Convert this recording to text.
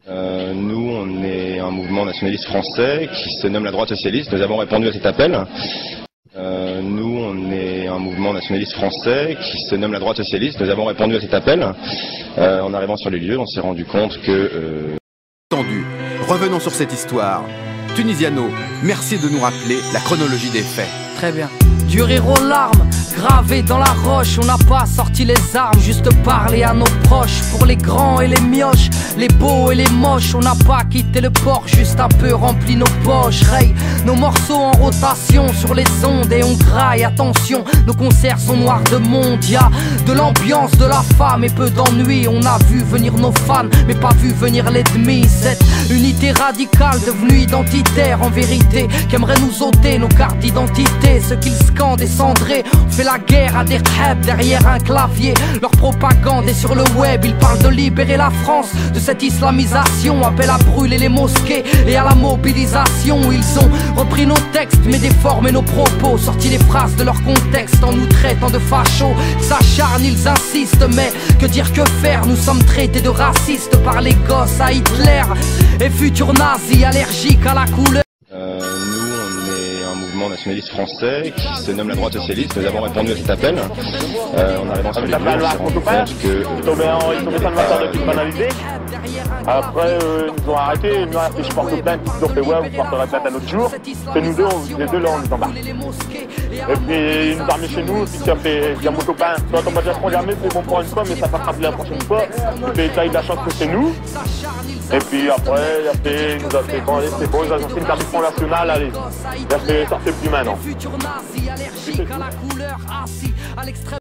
Nous, on est un mouvement nationaliste français qui se nomme la droite socialiste. Nous avons répondu à cet appel. Nous, on est un mouvement nationaliste français qui se nomme la droite socialiste. Nous avons répondu à cet appel. En arrivant sur les lieux, on s'est rendu compte que... Revenons sur cette histoire. Tunisiano, merci de nous rappeler la chronologie des faits. Très bien. Du rire aux larmes, gravé dans la roche. On n'a pas sorti les armes, juste parlé à nos proches. Pour les grands et les mioches, les beaux et les moches, on n'a pas quitté le port, juste un peu rempli nos poches. Raye nos morceaux en rotation sur les ondes et on graille. Attention, nos concerts sont noirs de monde. Y'a de l'ambiance, de la femme et peu d'ennui. On a vu venir nos fans, mais pas vu venir l'ennemi. Cette unité radicale devenue identitaire en vérité, qui aimerait nous ôter nos cartes d'identité. Ce qu'ils scandent et cendrés, on fait la guerre à des rêves derrière un clavier. Leur propagande est sur le web, ils parlent de libérer la France de cette islamisation. Appellent à brûler les mosquées et à la mobilisation. Ils ont repris nos textes mais déformé nos propos, sorti les phrases de leur contexte en nous traitant de fachos. Ils s'acharnent, ils insistent, mais que dire, que faire? Nous sommes traités de racistes par les gosses à Hitler et futurs nazis allergiques à la couleur. Nous, on est un mouvement nationaliste français qui se nomme la droite socialiste. Nous avons répondu à cet appel. En arrivant sur les lieux, on s'est rendu compte que... Ils tombaient sur le matin de banalisé. Après, ils nous ont arrêtés. Ils nous ont arrêté, je porte plainte. Ils ont fait ouais, vous porterez plainte un autre jour. C'est nous deux, les deux là, on les embarque. Et puis, ils nous ont remis chez nous. Puis, il y a mon copain. Toi, on va déjà se prendre jamais, c'est bon pour une fois, mais ça passera la prochaine fois. Et puis, t'as eu la chance que c'est nous. Et puis, après, il nous a fait bon, allez, c'est bon, ils ont fait une tradition nationale, allez. Il a fait sortir plus maintenant.